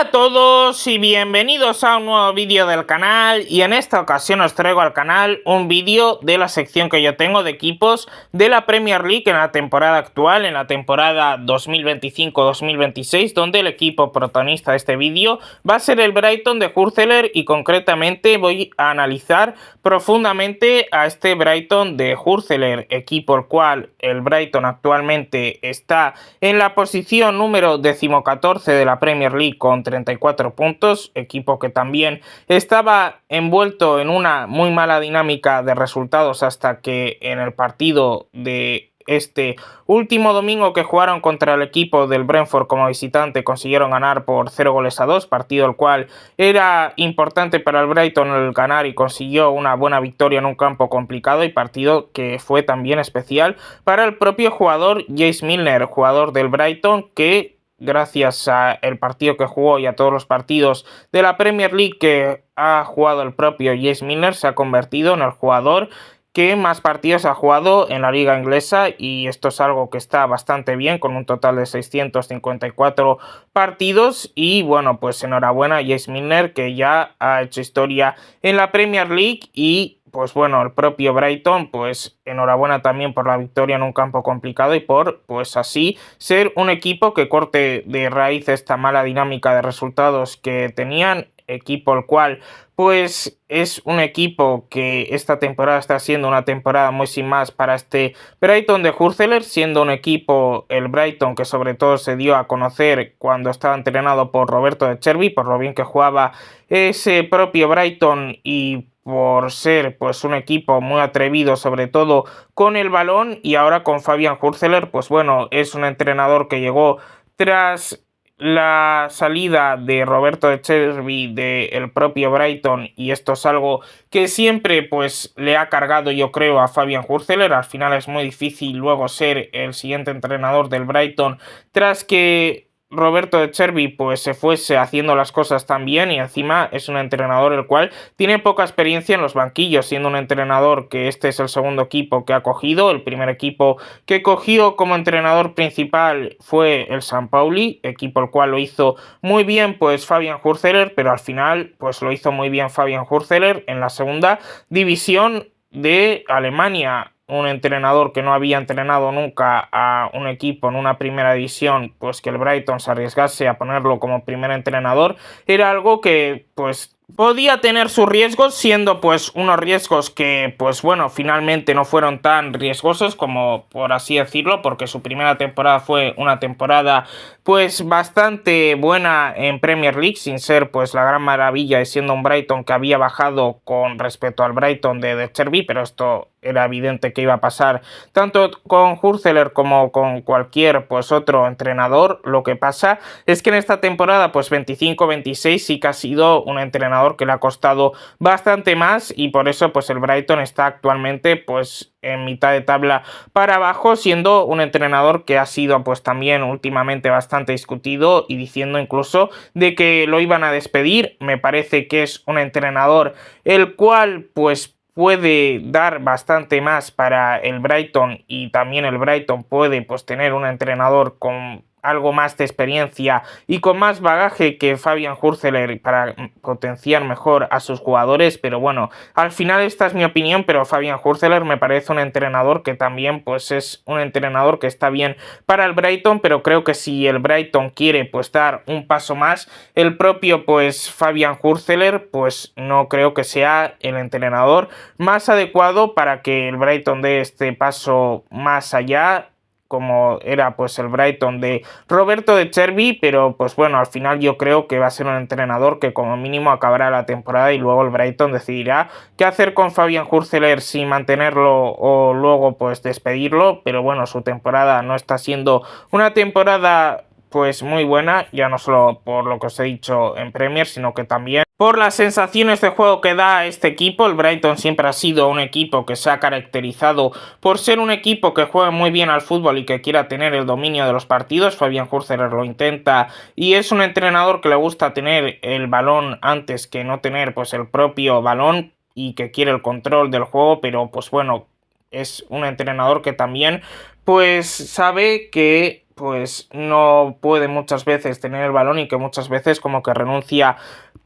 Hola a todos y bienvenidos a un nuevo vídeo del canal, y en esta ocasión os traigo al canal un vídeo de la sección que yo tengo de equipos de la Premier League en la temporada actual, en la temporada 2025-2026, donde el equipo protagonista de este vídeo va a ser el Brighton de Hürzeler, y concretamente voy a analizar profundamente a este Brighton de Hürzeler, equipo el cual el Brighton actualmente está en la posición número 14 de la Premier League con 34 puntos, equipo que también estaba envuelto en una muy mala dinámica de resultados hasta que en el partido de este último domingo que jugaron contra el equipo del Brentford como visitante consiguieron ganar por 0-2, partido el cual era importante para el Brighton el ganar y consiguió una buena victoria en un campo complicado, y partido que fue también especial para el propio jugador James Milner, jugador del Brighton, que gracias al partido que jugó y a todos los partidos de la Premier League que ha jugado el propio James Milner, se ha convertido en el jugador que más partidos ha jugado en la liga inglesa, y esto es algo que está bastante bien, con un total de 654 partidos. Y bueno, pues enhorabuena a James Milner, que ya ha hecho historia en la Premier League. Y pues bueno, el propio Brighton, pues enhorabuena también por la victoria en un campo complicado y por pues así ser un equipo que corte de raíz esta mala dinámica de resultados que tenían, equipo el cual pues es un equipo que esta temporada está siendo una temporada muy sin más para este Brighton de Hürzeler, siendo un equipo, el Brighton, que sobre todo se dio a conocer cuando estaba entrenado por Roberto De Zerbi, por lo bien que jugaba ese propio Brighton y por ser pues un equipo muy atrevido, sobre todo con el balón. Y ahora con Fabian Hürzeler, pues bueno, es un entrenador que llegó tras la salida de Roberto De Zerbi del propio Brighton, y esto es algo que siempre pues le ha cargado, yo creo, a Fabian Hürzeler. Al final es muy difícil luego ser el siguiente entrenador del Brighton tras que Roberto De Zerbi pues se fuese haciendo las cosas tan bien, y encima es un entrenador el cual tiene poca experiencia en los banquillos, siendo un entrenador que este es el segundo equipo que ha cogido. El primer equipo que cogió como entrenador principal fue el San Pauli, equipo el cual lo hizo muy bien pues Fabian Hürzeler, pero al final pues lo hizo muy bien Fabian Hürzeler en la segunda división de Alemania. Un entrenador que no había entrenado nunca a un equipo en una primera división, pues que el Brighton se arriesgase a ponerlo como primer entrenador, era algo que pues podía tener sus riesgos, siendo pues unos riesgos que pues bueno, finalmente no fueron tan riesgosos como por así decirlo, porque su primera temporada fue una temporada pues bastante buena en Premier League, sin ser pues la gran maravilla, y siendo un Brighton que había bajado con respecto al Brighton de Zerbi, pero esto era evidente que iba a pasar tanto con Hürzeler como con cualquier pues otro entrenador. Lo que pasa es que en esta temporada pues 25-26 sí que ha sido un entrenador que le ha costado bastante más, y por eso pues el Brighton está actualmente pues en mitad de tabla para abajo, siendo un entrenador que ha sido pues también últimamente bastante discutido, y diciendo incluso de que lo iban a despedir. Me parece que es un entrenador el cual pues puede dar bastante más para el Brighton, y también el Brighton puede pues tener un entrenador con algo más de experiencia y con más bagaje que Fabian Hürzeler para potenciar mejor a sus jugadores. Pero bueno, al final esta es mi opinión, pero Fabian Hürzeler me parece un entrenador que también pues es un entrenador que está bien para el Brighton, pero creo que si el Brighton quiere pues dar un paso más, el propio pues Fabian Hürzeler pues no creo que sea el entrenador más adecuado para que el Brighton dé este paso más allá, como era pues el Brighton de Roberto De Zerbi. Pero pues bueno, al final yo creo que va a ser un entrenador que como mínimo acabará la temporada, y luego el Brighton decidirá qué hacer con Fabian Hürzeler, si mantenerlo o luego pues despedirlo. Pero bueno, su temporada no está siendo una temporada pues muy buena, ya no solo por lo que os he dicho en Premier, sino que también por las sensaciones de juego que da este equipo. El Brighton siempre ha sido un equipo que se ha caracterizado por ser un equipo que juega muy bien al fútbol y que quiera tener el dominio de los partidos. Fabian Hürzeler lo intenta, y es un entrenador que le gusta tener el balón antes que no tener pues el propio balón, y que quiere el control del juego. Pero pues bueno, es un entrenador que también pues sabe que pues no puede muchas veces tener el balón y que muchas veces como que renuncia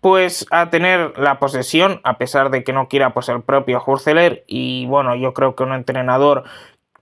pues a tener la posesión, a pesar de que no quiera pues el propio Hürzeler. Y bueno, yo creo que un entrenador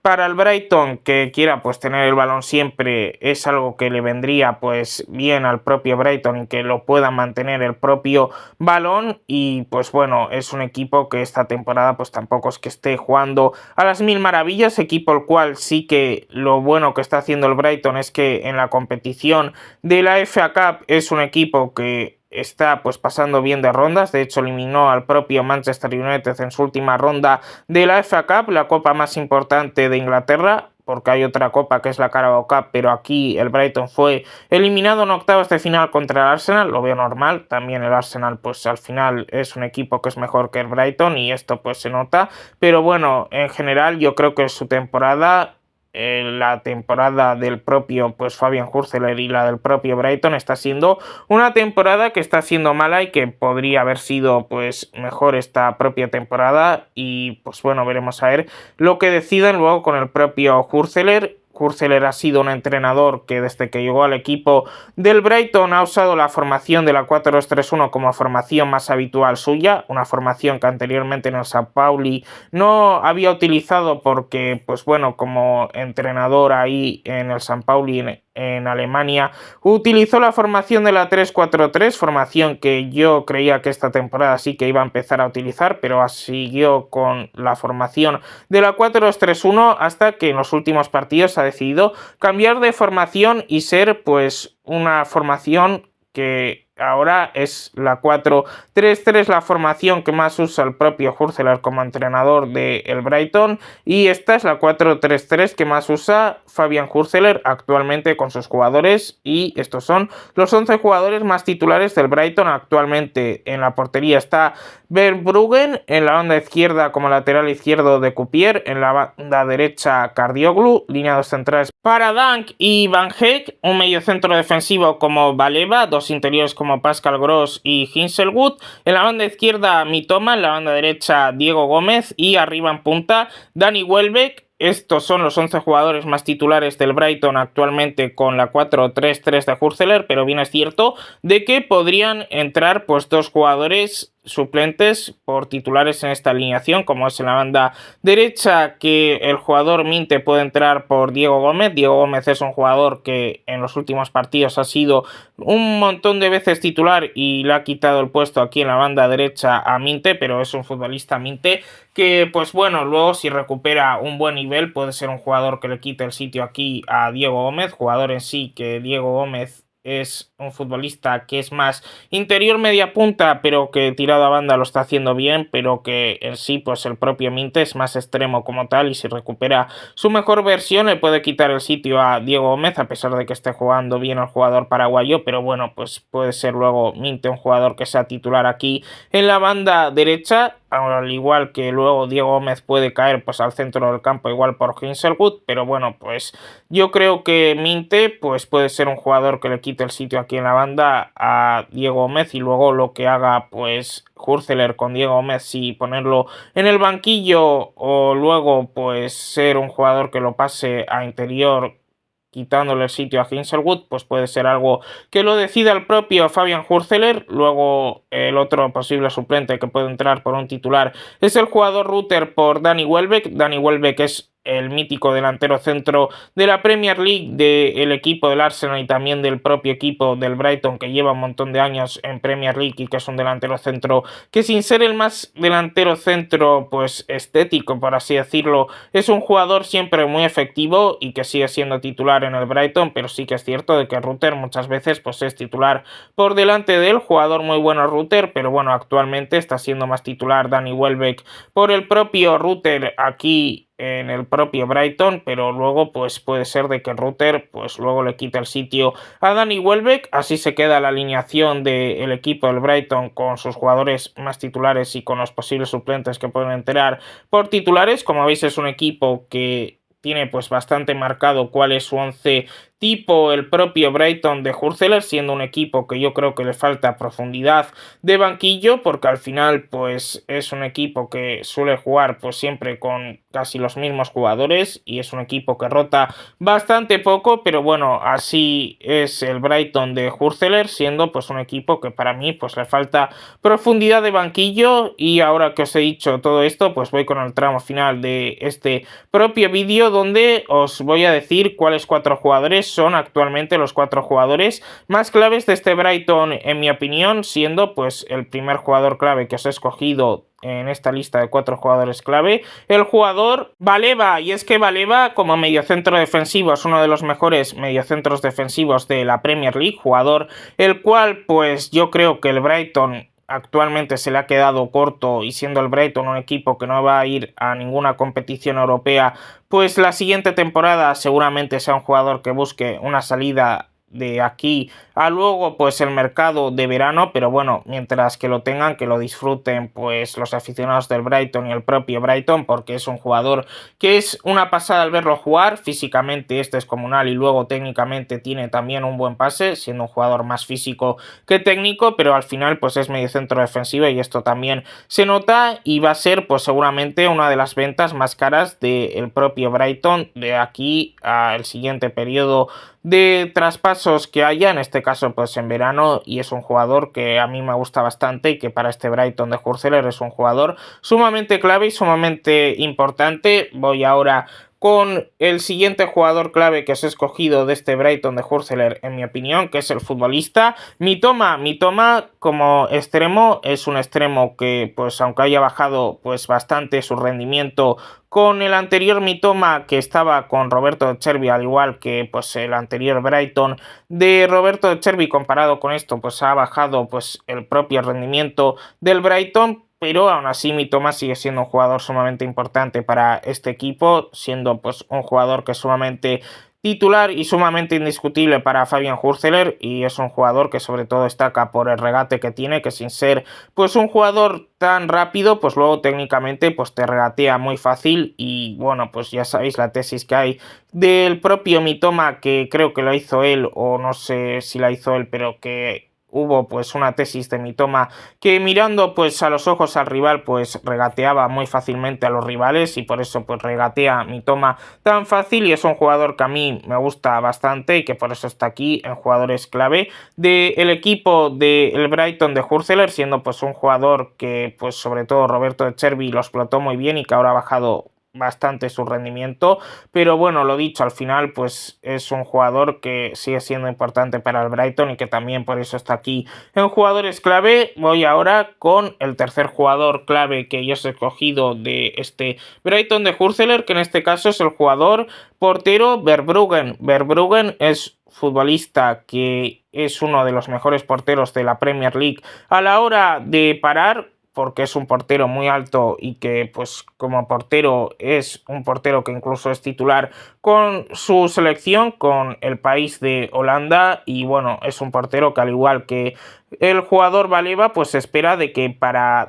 para el Brighton que quiera pues tener el balón siempre es algo que le vendría pues bien al propio Brighton y que lo pueda mantener el propio balón. Y pues bueno, es un equipo que esta temporada pues tampoco es que esté jugando a las mil maravillas, equipo el cual sí que lo bueno que está haciendo el Brighton es que en la competición de la FA Cup es un equipo que está pues pasando bien de rondas. De hecho eliminó al propio Manchester United en su última ronda de la FA Cup, la copa más importante de Inglaterra, porque hay otra copa que es la Carabao Cup, pero aquí el Brighton fue eliminado en octavos de final contra el Arsenal. Lo veo normal, también el Arsenal pues al final es un equipo que es mejor que el Brighton y esto pues se nota, pero bueno, en general yo creo que su temporada, la temporada del propio pues Fabian Hürzeler y la del propio Brighton está siendo una temporada que está siendo mala y que podría haber sido pues mejor esta propia temporada. Y pues bueno, veremos a ver lo que deciden luego con el propio Hürzeler. Hürzeler ha sido un entrenador que desde que llegó al equipo del Brighton ha usado la formación de la 4-2-3-1 como formación más habitual suya, una formación que anteriormente en el San Pauli no había utilizado porque, pues bueno, como entrenador ahí en el San Pauli en Alemania, utilizó la formación de la 3-4-3, formación que yo creía que esta temporada sí que iba a empezar a utilizar, pero siguió con la formación de la 4-2-3-1 hasta que en los últimos partidos ha decidido cambiar de formación y ser pues una formación que ahora es la 4-3-3, la formación que más usa el propio Hürzeler como entrenador del Brighton, y esta es la 4-3-3 que más usa Fabian Hürzeler actualmente con sus jugadores, y estos son los 11 jugadores más titulares del Brighton actualmente. En la portería está Verbruggen, en la banda izquierda como lateral izquierdo de Cupier, en la banda derecha Cardioglu, línea dos centrales para Dank y Van Heek, un mediocentro defensivo como Baleba, dos interiores como Pascal Gross y Hinselwood, en la banda izquierda Mitoma, en la banda derecha Diego Gómez y arriba en punta Danny Welbeck. Estos son los 11 jugadores más titulares del Brighton actualmente con la 4-3-3 de Hürzeler, pero bien es cierto de que podrían entrar pues dos jugadores suplentes por titulares en esta alineación, como es en la banda derecha, que el jugador Minte puede entrar por Diego Gómez. Diego Gómez es un jugador que en los últimos partidos ha sido un montón de veces titular y le ha quitado el puesto aquí en la banda derecha a Minte, pero es un futbolista Minte que pues bueno, luego si recupera un buen nivel puede ser un jugador que le quite el sitio aquí a Diego Gómez, jugador en sí que Diego Gómez es un futbolista que es más interior media punta, pero que tirado a banda lo está haciendo bien, pero que en sí pues el propio Minte es más extremo como tal, y si recupera su mejor versión le puede quitar el sitio a Diego Gómez, a pesar de que esté jugando bien el jugador paraguayo. Pero bueno, pues puede ser luego Minte un jugador que sea titular aquí en la banda derecha, al igual que luego Diego Gómez puede caer pues al centro del campo igual por Hinselwood. Pero bueno, pues yo creo que Minte pues puede ser un jugador que le quite el sitio aquí en la banda a Diego Gómez, y luego lo que haga pues Hürzeler con Diego Gómez, si ponerlo en el banquillo o luego pues ser un jugador que lo pase a interior quitándole el sitio a Hinselwood, pues puede ser algo que lo decida el propio Fabian Hürzeler. Luego el otro posible suplente que puede entrar por un titular es el jugador Rutter por Danny Welbeck. Danny Welbeck es el mítico delantero centro de la Premier League del equipo del Arsenal y también del propio equipo del Brighton, que lleva un montón de años en Premier League y que es un delantero centro que, sin ser el más delantero centro pues estético por así decirlo, es un jugador siempre muy efectivo y que sigue siendo titular en el Brighton. Pero sí que es cierto de que Rutter muchas veces pues es titular por delante del jugador muy bueno Rutter, pero bueno, actualmente está siendo más titular Danny Welbeck por el propio Rutter aquí en el propio Brighton, pero luego pues puede ser de que Rutter pues luego le quita el sitio a Danny Welbeck. Así se queda la alineación del equipo del Brighton con sus jugadores más titulares y con los posibles suplentes que pueden entrar por titulares. Como veis, es un equipo que tiene pues bastante marcado cuál es su once tipo el propio Brighton de Hurzeler, siendo un equipo que yo creo que le falta profundidad de banquillo, porque al final pues es un equipo que suele jugar pues siempre con casi los mismos jugadores y es un equipo que rota bastante poco, pero bueno, así es el Brighton de Hurzeler, siendo pues un equipo que para mí pues le falta profundidad de banquillo. Y ahora que os he dicho todo esto, pues voy con el tramo final de este propio vídeo, donde os voy a decir cuáles 4 jugadores son actualmente los 4 jugadores más claves de este Brighton, en mi opinión, siendo pues el primer jugador clave que os he escogido en esta lista de 4 jugadores clave, el jugador Baleba. Y es que Baleba, como mediocentro defensivo, es uno de los mejores mediocentros defensivos de la Premier League, jugador el cual pues yo creo que el Brighton actualmente se le ha quedado corto, y siendo el Brighton un equipo que no va a ir a ninguna competición europea, pues la siguiente temporada seguramente sea un jugador que busque una salida de aquí a luego pues el mercado de verano. Pero bueno, mientras que lo tengan, que lo disfruten pues los aficionados del Brighton y el propio Brighton, porque es un jugador que es una pasada al verlo jugar. Físicamente este es descomunal y luego técnicamente tiene también un buen pase, siendo un jugador más físico que técnico, pero al final pues es mediocentro defensivo y esto también se nota, y va a ser pues seguramente una de las ventas más caras del propio Brighton de aquí al siguiente periodo de traspasos que haya, en este caso pues en verano. Y es un jugador que a mí me gusta bastante y que para este Brighton de Hurzeler es un jugador sumamente clave y sumamente importante. Voy ahora con el siguiente jugador clave que os he escogido de este Brighton de Hurzeler, en mi opinión, que es el futbolista Mitoma. Mitoma como extremo es un extremo que pues aunque haya bajado pues bastante su rendimiento con el anterior Mitoma que estaba con Roberto De Zerbi, al igual que pues el anterior Brighton de Roberto De Zerbi, comparado con esto pues ha bajado pues el propio rendimiento del Brighton. Pero aún así Mitoma sigue siendo un jugador sumamente importante para este equipo, siendo pues un jugador que es sumamente titular y sumamente indiscutible para Fabian Hurzeler, y es un jugador que sobre todo destaca por el regate que tiene, que sin ser pues un jugador tan rápido, pues luego técnicamente pues te regatea muy fácil. Y bueno, pues ya sabéis la tesis que hay del propio Mitoma, que creo que lo hizo él, o no sé si la hizo él, pero que hubo pues una tesis de Mitoma que mirando pues a los ojos al rival pues regateaba muy fácilmente a los rivales, y por eso pues regatea Mitoma tan fácil, y es un jugador que a mí me gusta bastante y que por eso está aquí en jugadores clave del equipo del Brighton de Hurzeler, siendo pues un jugador que pues sobre todo Roberto De Zerbi lo explotó muy bien y que ahora ha bajado bastante su rendimiento. Pero bueno, lo dicho, al final pues es un jugador que sigue siendo importante para el Brighton y que también por eso está aquí en jugadores clave. Voy ahora con el tercer jugador clave que yo he escogido de este Brighton de Hurzeler, que en este caso es el jugador portero Verbruggen. Verbruggen es futbolista que es uno de los mejores porteros de la Premier League a la hora de parar, porque es un portero muy alto y que pues como portero es un portero que incluso es titular con su selección, con el país de Holanda. Y bueno, es un portero que al igual que el jugador Baleba pues se espera de que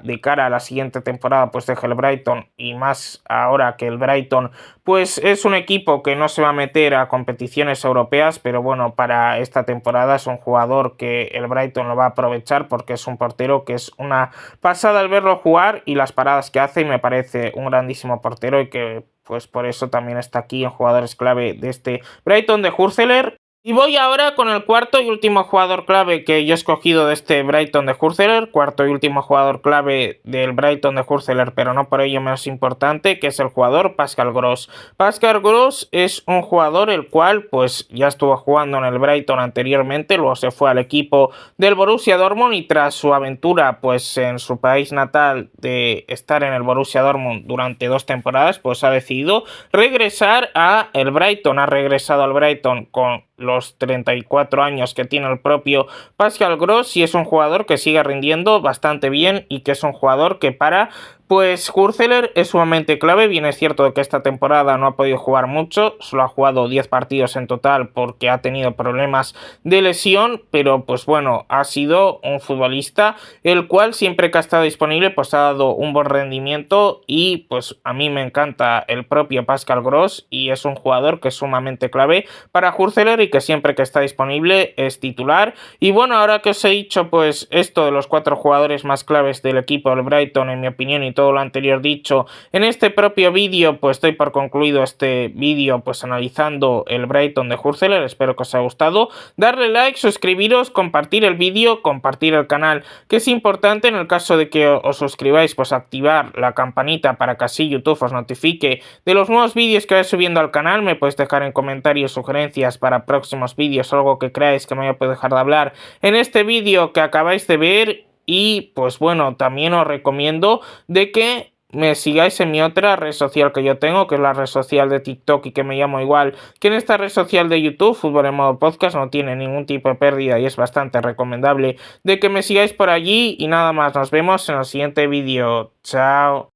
de cara a la siguiente temporada pues deje el Brighton, y más ahora que el Brighton pues es un equipo que no se va a meter a competiciones europeas, pero bueno, para esta temporada es un jugador que el Brighton lo va a aprovechar, porque es un portero que es una pasada al verlo jugar y las paradas que hace, y me parece un grandísimo portero, y que pues por eso también está aquí en jugadores clave de este Brighton de Hurzeler. Y voy ahora con el cuarto y último jugador clave que yo he escogido de este Brighton de Hurzeler, cuarto y último jugador clave del Brighton de Hurzeler, pero no por ello menos importante, que es el jugador Pascal Gross. Pascal Gross es un jugador el cual pues ya estuvo jugando en el Brighton anteriormente, luego se fue al equipo del Borussia Dortmund, y tras su aventura pues en su país natal de estar en el Borussia Dortmund durante 2 temporadas, pues ha decidido regresar a el Brighton. Ha regresado al Brighton con los 34 años que tiene el propio Pascal Gross, y es un jugador que sigue rindiendo bastante bien y que es un jugador que para Pues Hürzeler es sumamente clave. Bien es cierto que esta temporada no ha podido jugar mucho, solo ha jugado 10 partidos en total porque ha tenido problemas de lesión, pero pues bueno, ha sido un futbolista el cual siempre que ha estado disponible pues ha dado un buen rendimiento y pues a mí me encanta el propio Pascal Gross y es un jugador que es sumamente clave para Hürzeler y que siempre que está disponible es titular. Y bueno, ahora que os he dicho pues esto de los 4 jugadores más claves del equipo del Brighton, en mi opinión, y todo lo anterior dicho, en este propio vídeo pues doy por concluido este vídeo pues analizando el Brighton de Hürzeler. Espero que os haya gustado, darle like, suscribiros, compartir el vídeo, compartir el canal, que es importante. En el caso de que os suscribáis pues activar la campanita para que así YouTube os notifique de los nuevos vídeos que vaya subiendo al canal. Me podéis dejar en comentarios sugerencias para próximos vídeos o algo que creáis que me haya podido dejar de hablar en este vídeo que acabáis de ver. Y pues bueno, también os recomiendo de que me sigáis en mi otra red social que yo tengo, que es la red social de TikTok y que me llamo igual que en esta red social de YouTube. Fútbol en modo podcast, no tiene ningún tipo de pérdida y es bastante recomendable de que me sigáis por allí. Y nada más, nos vemos en el siguiente vídeo. Chao.